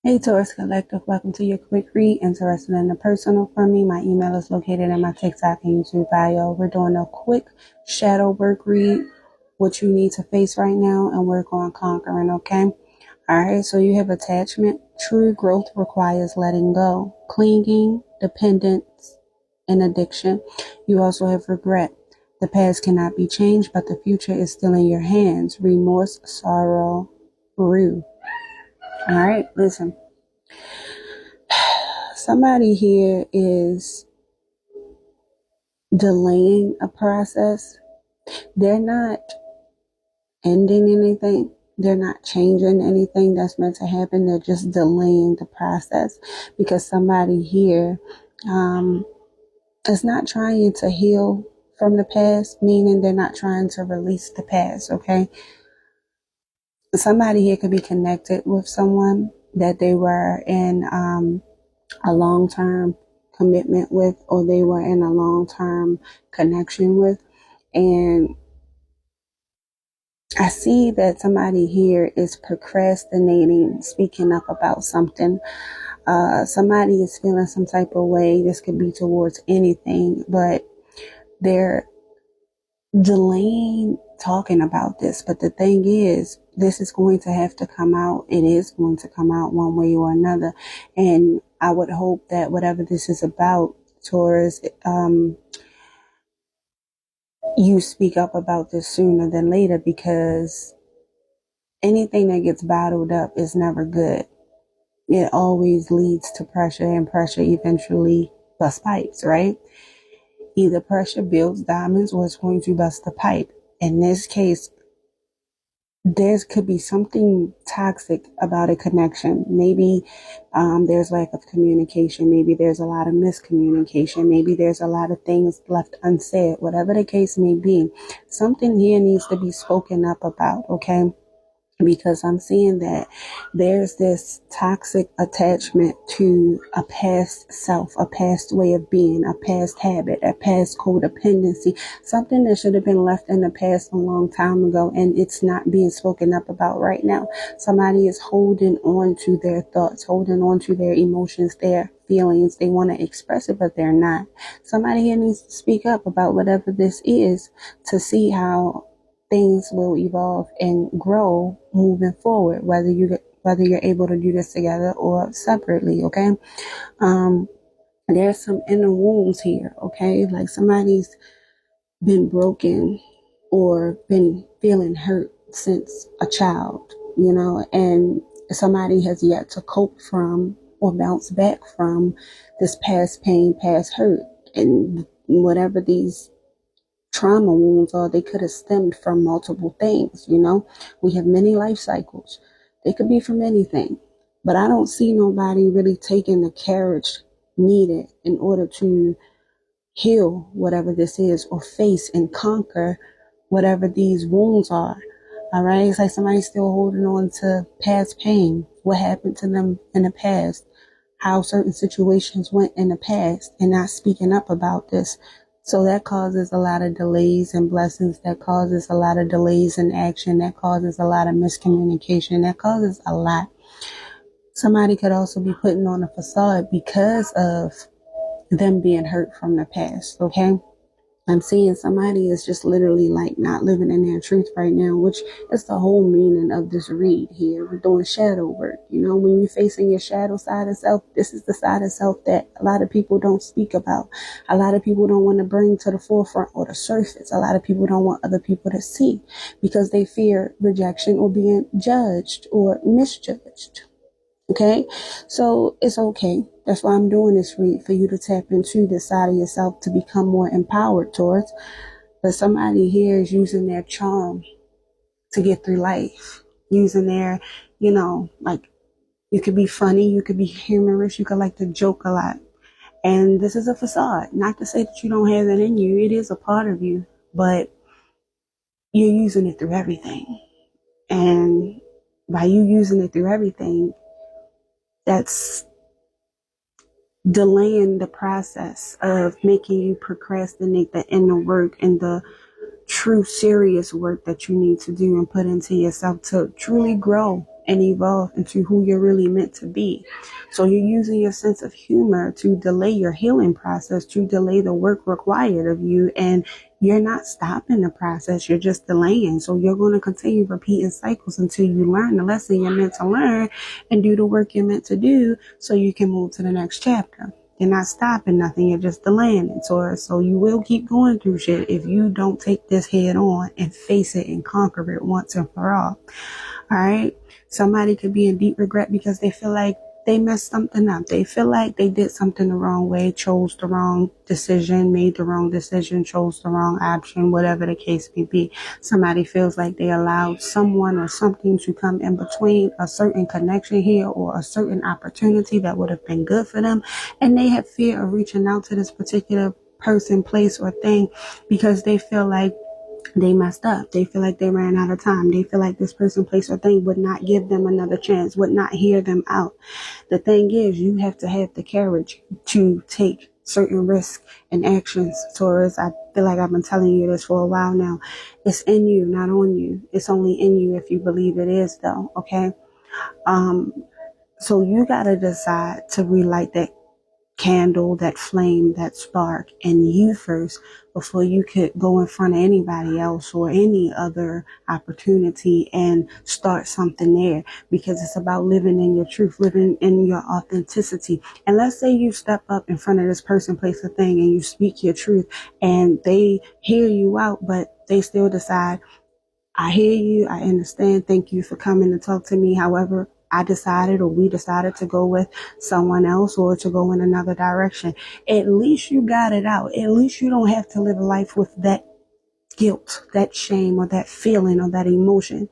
Hey Taurus Collective, welcome to your quick read. Interested in the personal from me? My email is located in my TikTok and YouTube bio. We're doing a quick shadow work read, what you need to face right now, and work on conquering, okay? Alright, so you have attachment. True growth requires letting go, clinging, dependence, and addiction. You also have regret. The past cannot be changed, but the future is still in your hands. Remorse, sorrow, rue. Alright, listen. Somebody here is delaying a process. They're not ending anything. They're not changing anything that's meant to happen. They're just delaying the process because somebody here is not trying to heal from the past, meaning they're not trying to release the past, okay? Somebody here could be connected with someone that they were in a long-term commitment with, or they were in a long-term connection with. And I see that somebody here is procrastinating, speaking up about something. Somebody is feeling some type of way. This could be towards anything, but they're delaying talking about this. But the thing is, this is going to have to come out. It is going to come out one way or another. And I would hope that whatever this is about, Taurus, you speak up about this sooner than later, because anything that gets bottled up is never good. It always leads to pressure, and pressure eventually busts pipes, right? Either pressure builds diamonds or it's going to bust the pipe. In this case, there could be something toxic about a connection. Maybe there's lack of communication. Maybe there's a lot of miscommunication. Maybe there's a lot of things left unsaid. Whatever the case may be, something here needs to be spoken up about, okay? Because I'm seeing that there's this toxic attachment to a past self, a past way of being, a past habit, a past codependency, something that should have been left in the past a long time ago, and it's not being spoken up about right now. Somebody is holding on to their thoughts, holding on to their emotions, their feelings. They want to express it, but they're not. Somebody here needs to speak up about whatever this is to see how things will evolve and grow moving forward, whether you're able to do this together or separately, okay? There's some inner wounds here, okay? Like somebody's been broken or been feeling hurt since a child, and somebody has yet to cope from or bounce back from this past pain, past hurt, and whatever these trauma wounds, or they could have stemmed from multiple things. We have many life cycles. They could be from anything, but I don't see nobody really taking the courage needed in order to heal whatever this is, or face and conquer whatever these wounds are. All right, it's like somebody's still holding on to past pain, what happened to them in the past, how certain situations went in the past, and not speaking up about this. So that causes a lot of delays and blessings. That causes a lot of delays in action. That causes a lot of miscommunication. That causes a lot. Somebody could also be putting on a facade because of them being hurt from the past, okay? I'm seeing somebody is just literally like not living in their truth right now, which is the whole meaning of this read here. We're doing shadow work. When you're facing your shadow side of self, this is the side of self that a lot of people don't speak about. A lot of people don't want to bring to the forefront or the surface. A lot of people don't want other people to see because they fear rejection or being judged or misjudged. Okay, so it's okay. That's why I'm doing this read, for you to tap into this side of yourself to become more empowered towards. But somebody here is using their charm to get through life, using their, like, you could be funny, you could be humorous, you could like to joke a lot. And this is a facade. Not to say that you don't have it in you, it is a part of you, but you're using it through everything. And by you using it through everything, that's delaying the process of making you procrastinate the inner work and the true serious work that you need to do and put into yourself to truly grow and evolve into who you're really meant to be. So you're using your sense of humor to delay your healing process, to delay the work required of you, and you're not stopping the process, you're just delaying. So you're going to continue repeating cycles until you learn the lesson you're meant to learn and do the work you're meant to do so you can move to the next chapter. You're not stopping nothing, you're just delaying it, Taurus. So you will keep going through shit if you don't take this head on and face it and conquer it once and for all. All right? Somebody could be in deep regret because they feel like they messed something up. They feel like they did something the wrong way, chose the wrong decision, made the wrong decision, chose the wrong option, whatever the case may be. Somebody feels like they allowed someone or something to come in between a certain connection here or a certain opportunity that would have been good for them. And they have fear of reaching out to this particular person, place, or thing because they feel like they messed up. They feel like they ran out of time. They feel like this person, place, or thing would not give them another chance, would not hear them out. The thing is, you have to have the courage to take certain risks and actions, Taurus. I feel like I've been telling you this for a while now. It's in you, not on you. It's only in you if you believe it is, though, okay? So you got to decide to relight that candle, that flame, that spark in you first before you could go in front of anybody else or any other opportunity and start something there, because it's about living in your truth, living in your authenticity. And let's say you step up in front of this person, place, or thing, and you speak your truth and they hear you out, but they still decide, I hear you, I understand, thank you for coming to talk to me. However, we decided to go with someone else or to go in another direction. At least you got it out. At least you don't have to live a life with that guilt, that shame, or that feeling, or that emotion.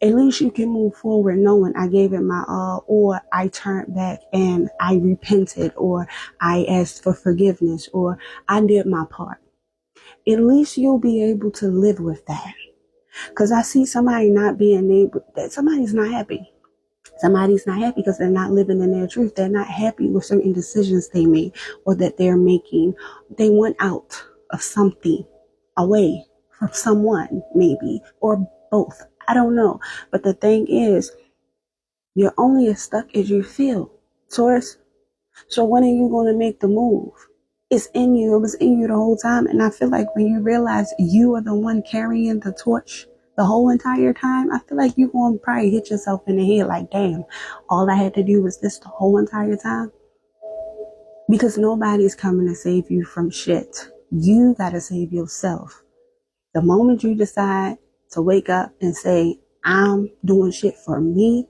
At least you can move forward knowing I gave it my all, or I turned back and I repented, or I asked for forgiveness, or I did my part. At least you'll be able to live with that. Because I see somebody not being able, that somebody's not happy. Somebody's not happy because they're not living in their truth. They're not happy with certain decisions they made or that they're making. They want out of something, away from someone, maybe, or both. I don't know. But the thing is, you're only as stuck as you feel, Taurus. So when are you going to make the move? It's in you. It was in you the whole time. And I feel like when you realize you are the one carrying the torch the whole entire time, I feel like you're going to probably hit yourself in the head like, damn, all I had to do was this the whole entire time. Because nobody's coming to save you from shit. You got to save yourself. The moment you decide to wake up and say, I'm doing shit for me,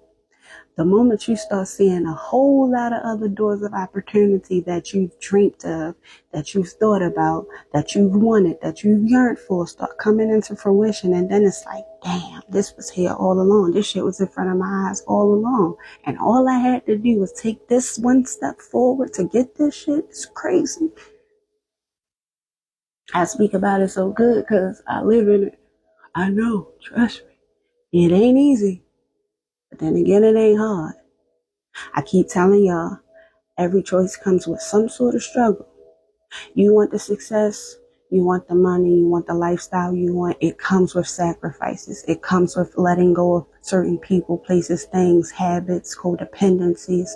the moment you start seeing a whole lot of other doors of opportunity that you've dreamt of, that you've thought about, that you've wanted, that you've yearned for, start coming into fruition. And then it's like, damn, this was here all along. This shit was in front of my eyes all along. And all I had to do was take this one step forward to get this shit. It's crazy. I speak about it so good because I live in it. I know, trust me. It ain't easy. But then again, it ain't hard. I keep telling y'all, every choice comes with some sort of struggle. You want the success, you want the money, you want the lifestyle you want. It comes with sacrifices. It comes with letting go of certain people, places, things, habits, codependencies,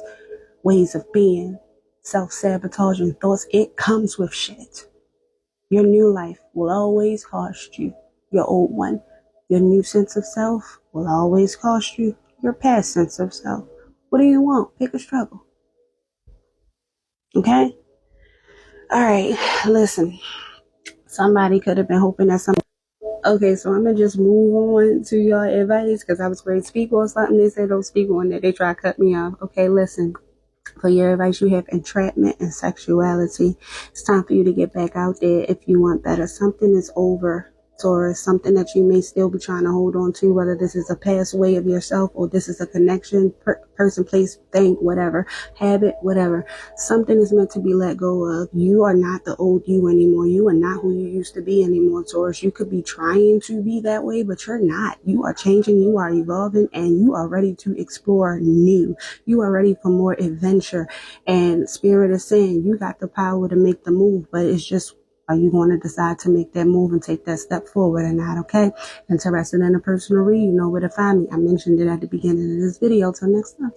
ways of being, self-sabotaging thoughts. It comes with shit. Your new life will always cost you your old one. Your new sense of self will always cost you your past sense of self. What do you want? Pick a struggle. Okay? Alright, listen. Somebody could have been hoping that some. Okay, so I'm going to just move on to your advice because I was ready to speak on something. They said don't speak on it. They try to cut me off. Okay, listen. For your advice, you have entrapment and sexuality. It's time for you to get back out there if you want better. Something is over, Taurus. Something that you may still be trying to hold on to, whether this is a past way of yourself or this is a connection, person, place, thing, whatever, habit, whatever. Something is meant to be let go of. You are not the old you anymore. You are not who you used to be anymore, Taurus. You could be trying to be that way, but you're not. You are changing, you are evolving, and you are ready to explore new. You are ready for more adventure. And Spirit is saying you got the power to make the move, but it's just Are you going to decide to make that move and take that step forward or not? Okay. Interested in a personal read, you know where to find me. I mentioned it at the beginning of this video. Till next time.